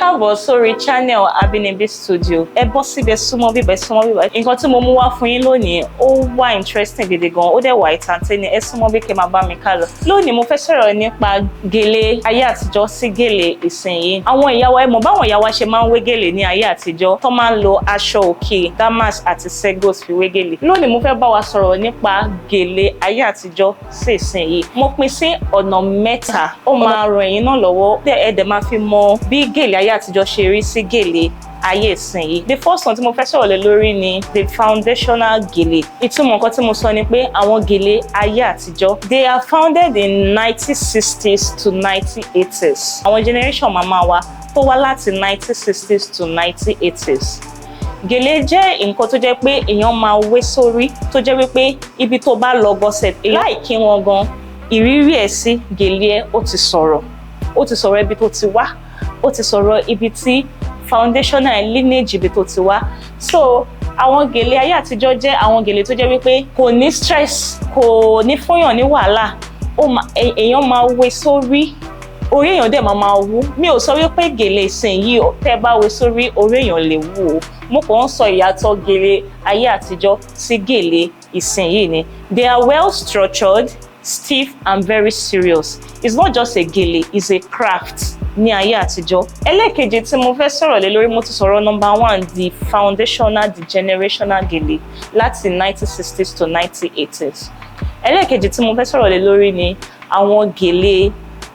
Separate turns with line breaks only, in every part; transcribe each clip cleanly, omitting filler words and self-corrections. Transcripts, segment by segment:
káàbọ̀ sórí channel Abínibí Studio. Ẹ bọ́ síbẹ̀ súnmọ́ bíbẹ̀. Nǹkan tí mo mú wá fún yín lónìí ó wà interesting gidi gan, ó dẹ̀ wà entertaining. Ẹ súnmọ́ bí kẹ́ máa bá mi ká lọ. Lónìí mo fẹ́ sọ̀rọ̀ nípa gèlè ayé àtijọ́ sí gèlè ìsinyìí. Àwọn ìyá wa, ẹ mọ̀ báwọn ìyá wa ṣe máa ń wé gèlè ní ayé àtijọ́, tó máa ń lo aṣọ òkè, damask àti segos fi wé gèlè. Lónìí mo fẹ́ bá wa sọ̀rọ̀ nípa gèlè ayé àtijọ́ sí ìsinyìí. Mo pín sí ọ̀nà mẹ́ta. Ó máa ràn yín náà lọ́wọ́. Ẹ dẹ̀ máa fi mọ bí gèlè ayé àtijọ́ ṣe rí sí gèlè ayé ìsinyìí. The first one tí mo fẹ́ sọ̀rọ̀ lé lórí ni the foundational gèlè. Ìtumọ̀ nǹkan tí mo sọ ni pé àwọn gèlè ayé àtijọ́, they are founded in 1960s to 1980s. Àwọn generation màmá wa tó wá láti 1960s to 1980s. Gèlè jẹ́ nǹkan tó jẹ́ pé èèyàn máa wé sórí, tó jẹ́ wípé ibi tó bá lọ gọ́sẹ̀ láì kí wọn gan, ìrírí ẹ̀ sí gèlè ẹ̀ ó ti sọ̀rọ̀. Ó ti sọ̀rọ̀ ibi tó ti wá, ó ti sọ̀rọ̀ ibi tí foundational lineage ibi tó ti wá. So àwọn gèlè ayé àtijọ́ jẹ́ àwọn gèlè tó jẹ́ wípé kò ní stress, kò ní fúnyàn ní wàhálà. Èèyàn máa wé sórí, orí èèyàn dẹ̀ máa wú. Mi ò sọ wípé gèlè ìsinyìí tẹ́ bá wé sórí orí èèyàn lè wú o. Mo kàn ń sọ ìyàtọ̀ gèlè ayé àtijọ́ sí gèlè ìsinyìí ni. They are well structured, stiff and very serious. It's not just a gèlè, it's a craft ní ayé àtijọ́. Ẹlẹ́ẹ̀kejì tí mo fẹ́ sọ̀rọ̀ lé lórí, mo ti sọ̀rọ̀ number one, the foundational, the generational gèlè láti 1960s to 1980s. Ẹlẹ́ẹ̀kejì tí mo fẹ́ sọ̀rọ̀ lé lórí ni àwọn gèlè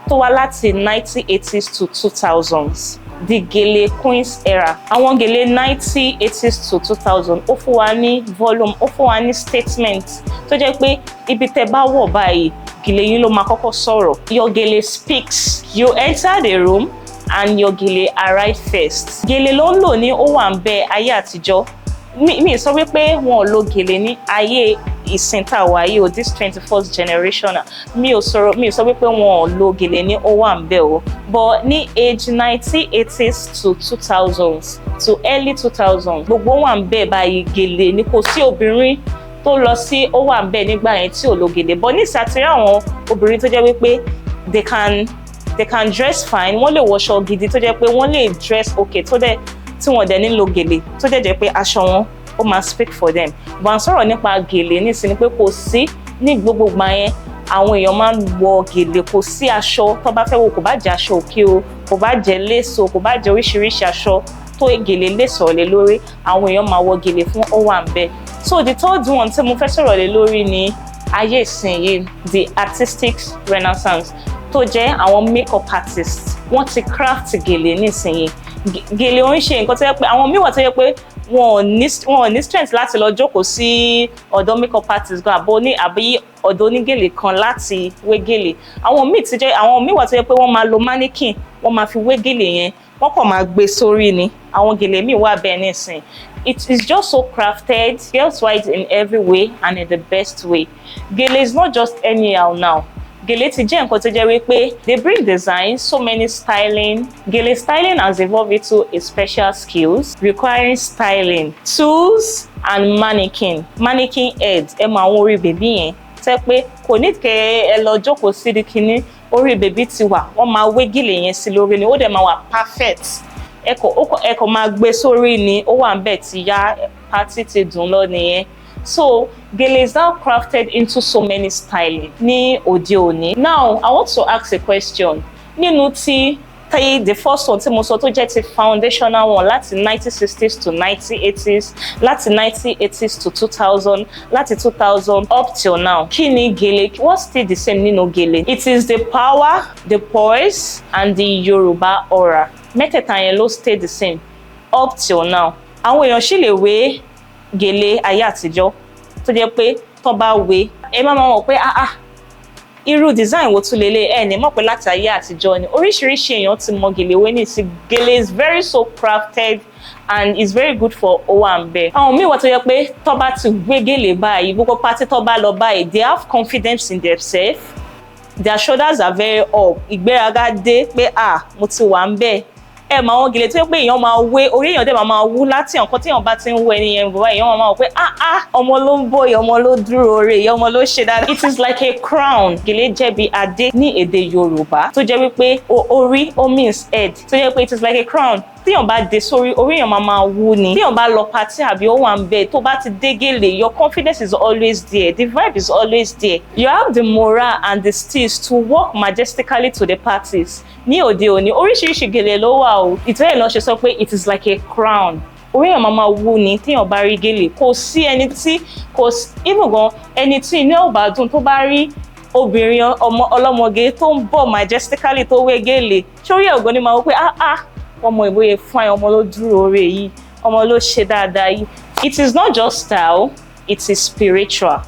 tó wá láti 1980s to 2000s. The gèlè Queen's era. Àwọn gèlè 1980s to 2000 ó fún wa ní volume, ó fún wa ní statement tó jẹ́ pé ibi tẹ́ bá wọ̀ báyìí gèlè yín ló máa kọ́kọ́ sọ̀rọ̀. Your gèlè speaks. You enter the room and your gèlè arrive first. Gèlè ló ń lò ní ó wà ń bẹ ayé àtijọ́. Mi sọ wípé wọn ò lo gèlè ní ayé ìsìn tá a wà yìí o, this 21st generation. Mi ò sọ wípé wọn ò lo gèlè ní ó wà ń bẹ o. But ní age 1980s to 2000s to early 2000s, gbogbo wà ń bẹ báyìí gèlè ní, kò sí obìnrin tó lọ sí ó wà ń bẹ nígbà yẹn tí ò lo gèlè. But ní ìsàtìrí àwọn obìnrin tó jẹ́ wípé they can dress fine, wọ́n lè wọṣọ gidi tó jẹ́ pé wọ́n lè dress okay tó dẹ̀ tí wọ́n dẹ̀ ní lo gèlè tó jẹ́ pé aṣọ wọn ó máa speak for them. Bá ń sọ̀rọ̀ nípa gèlè nísìnyí pé kò sí ní gbogbo ìgbà yẹn àwọn èèyàn máa ń wọ gèlè, kò sí aṣọ tó bá fẹ́ wọ, kò bá jẹ́ aṣọ òkè o, kò bá jẹ́ léso, kò bá jẹ́ oríṣiríṣi aṣọ tó gèlè lè sọ̀rọ̀ lé lórí, àwọn èèyàn máa wọ gèlè fún ó wà ń bẹ. So the third one tí mo fẹ́ sọ̀rọ̀ lé lórí ni ayé ìsinyìí, the artistic renaissance, tó jẹ́ àwọn makeup artists. Wọ́n ti craft gèlè nísìnyìí. Gèlè ó ń ṣe nǹkan tó yẹ pé àwọn míì wà tó yẹ pé wọn ò ní strength láti lọ jókòó sí ọ̀dọ̀ makeup artist gan àbí ọ̀dọ̀ onígèlè kan láti wé gèlè. Àwọn míì wà tó yẹ pé wọ́n máa lo mannequin, wọ́n máa fi wé gèlè yẹn, wọ́n kàn máa gbé sórí ni. Àwọn gèlè míì wà bẹ́ẹ̀ nísìn. It is just so crafted, girls wear it in every way and in the best way. Gèlè is not just anyhow now. Gèlè ti jẹ́ nǹkan tó jẹ́ wípé they bring design, so many styling. Gèlè styling has evolved into a special skills requiring styling, tools and mannequin head. Ẹ mọ àwọn orí bèbí yẹn tẹ́ pé kò ní kẹ́ ẹ lọ jókòó sí di kíní, orí bèbí ti wà, wọ́n máa wé gèlè yẹn sí lórí ni, ó dẹ̀ máa wà perfect. Ẹ kò máa gbé sórí ni, ó wà ń bẹ̀ tí yá pátí ti dùn lọ nìyẹn. So gèlè is now crafted into so many styling ní òde òní. Now I want to ask a question. Nínú the first one tí mo sọ tó jẹ́ ti foundational one láti 1960s to 1980s, láti 1980s to 2000, láti 2000 up till now. Kí ni gèlè? What's still the same nínú gèlè? It is the power, the poise and the Yoruba aura. Mẹ́tẹ̀ẹ̀ta yẹn ló stay the same up till now. Àwọn èèyàn sì lè wé gèlè ayé àtijọ́ tó jẹ́ pé tó bá wé ẹ máa mọ̀ pé irú design wo tún lélẹ̀ ẹ̀ ní mọ̀ pé láti ayé àtijọ́ ni. Oríṣiríṣi èèyàn ti mọ gèlè wé ní sí. Gèlè is very so crafted and is very good for owó à ń bẹ. Àwọn míì wà tó yẹ pé tó bá ti gbé gèlè báyìí, gbogbo pátí tó bá lọ báyìí, they have confidence in themselves, their shoulders are very up, ìgbéraga dé pé mo ti wà ń bẹ, ẹ mà wọn gèlè tó yẹ pé èèyàn máa wé orí èèyàn dẹ̀ máa wú láti nǹkan tí èèyàn bá ti ń wọ ẹni yẹn bọ̀ èèyàn máa wọ pé ọmọ ló ń bọ̀ ọmọ ló dúró re ọmọ ló ṣe dáadáa. It is like a crown. Gèlè jẹ́ bí adé ní èdè Yorùbá tó jẹ́ wípé orí ó means head tó jẹ́ pé it is like a crown. Téèyàn bá dé sórí orí èèyàn máa wú ni. Téèyàn bá lọ party àbí ó wà ń bẹ̀ tó bá ti dé gèlè, your confidence is always there, the vibe is always there. You have the morale and the steez to walk majestically to the parties. Ní òde òní oríṣiríṣi gèlè ló wà o. Ìtọ́yẹ̀ náà ṣe sọ pé it is like a crown. Orí èèyàn máa wú ni téèyàn bá rí gèlè. Kò sí ẹni tí even gan ẹni tí inú ẹ̀ ò bá dùn tó bá rí obìnrin ọlọ́mọge tó ń bọ̀ majestically tó wé gèlè. Sórí ẹ̀ ògo ni máa wọ pé ọmọ ìbòye fún ẹ ọmọ ló dúró oore yìí ọmọ ló ṣe dáadáa yìí. It is not just style, it is spiritual.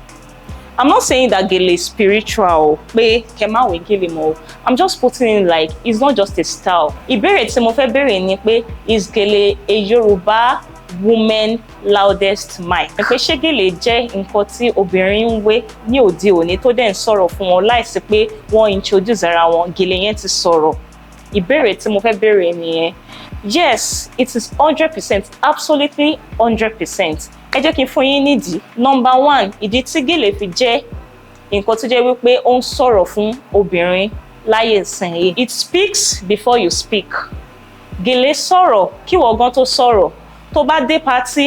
I'm not saying that gèlè is spiritual pé kẹ má wé gèlè mọ́. I'm just putting in like it's not just a style. Ìbéèrè tí mo fẹ́ béèrè ni pé is gèlè a Yoruba woman loudest mic? Pé ṣé gèlè jẹ́ nǹkan tí obìnrin ń wé ní òde òní tó dẹ̀ ń sọ̀rọ̀ fún wọn láìsí pé wọ́n introduce ara wọn gèlè yẹn ti sọ̀rọ̀? Ìbéèrè tí mo fẹ́ béèrè nìyẹn. Yes, it is 100%, absolutely 100%. Ẹ jẹ́ kí n fún yín nídìí. Number one, ìdí tí gèlè fi jẹ́ nǹkan tó jẹ́ wípé ó ń sọ̀rọ̀ fún obìnrin láyé ìsinyìí. It speaks before you speak. Gèlè sọ̀rọ̀ kí wọ́n gan tó sọ̀rọ̀. Tó bá dé party,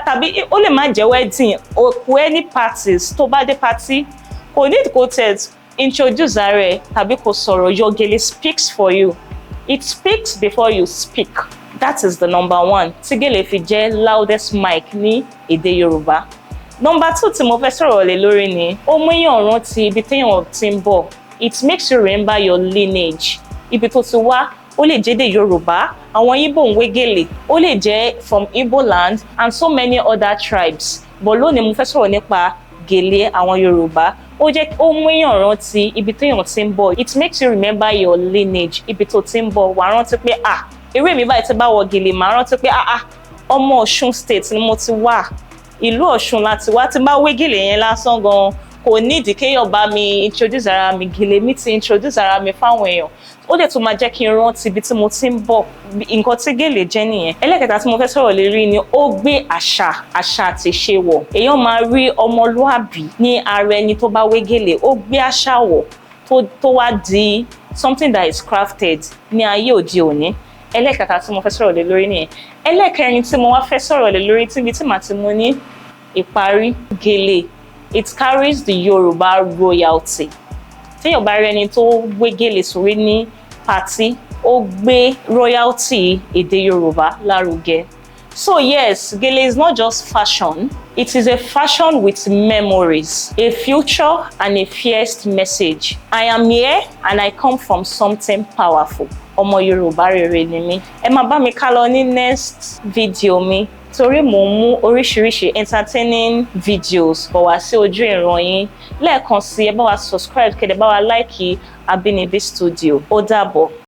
tàbí ó lè má jẹ́ wedding, òkú any parties, tó bá dé party, kò need kó tẹ̀ introduce ara ẹ̀ tàbí kó sọ̀rọ̀. Your gèlè speaks for you. It speaks before you speak. That is the number one. Tí gèlè fi jẹ́ loudest mic ní èdè Yorùbá. Number two tí mo fẹ́ sọ̀rọ̀ lé lórí ni ó mú èèyàn rántí ibi téèyàn ti ń bọ̀. It makes you remember your lineage. Ibi tó ti wá, ó lè jẹ́ èdè Yorùbá, àwọn Igbo ń wé gèlè, ó lè jẹ́ from Igbo land and so many other tribes. But lónìí mo fẹ́ sọ̀rọ̀ nípa gèlè àwọn Yorùbá. Ó mú èèyàn rántí ibi téèyàn ti ń bọ̀. It makes you remember your lineage. Ibi tó ti ń bọ̀, wàá rántí pé eré mi báyìí tí bá wọ gèlè màá rántí pé ọmọ Ọ̀ṣun state ni mo ti wà. Ìlú Ọ̀ṣun láti wá. Tí bá wé gèlè yẹn lásán gan kò nídìí kéèyàn bá mi introduce ara mi. Gèlè mi ti introduce ara mi fáwọn èèyàn. Ó dẹ̀ tún máa jẹ́ kí n rántí ibi tí mo ti ń bọ̀. Nǹkan tí gèlè jẹ́ nìyẹn. Ẹlẹ́kẹta tí mo fẹ́ sọ̀rọ̀ lé rí ni ó gbé àṣà àti ìṣe wọ̀. Èèyàn máa rí ọmọlúàbí ní ara ẹni tó bá wé gèlè. Ó gbé àṣà wọ̀ tó wá di something that is crafted ní ayé òde òní. Ẹlẹ́kẹta tí mo fẹ́ sọ̀rọ̀ lé lórí nìyẹn. Ẹlẹ́kẹrin tí mo wá fẹ́ sọ̀rọ̀ lé lórí tí màá ti mú ní ìparí gèlè. It carries the Yoruba royalty. Téèyàn bá rí ẹni tó wé gèlè sórí ní party, ó gbé royalty èdè Yorùbá lárugẹ. So yes, gèlè is not just fashion. It is a fashion with memories, a future and a fierce message. I am here and I come from something powerful. Ọmọ Yorùbá rere ni mí. Ẹ máa bá mi ká lọ ní next video mi torí mò ń mú oríṣiríṣi entertaining videos bọ̀ wá sí ojú ìran yín. Lẹ́ẹ̀kan sí ẹ bá wa subscribe kẹ́dẹ̀ bá wa like Abínibí Studio. Ó dàbọ̀.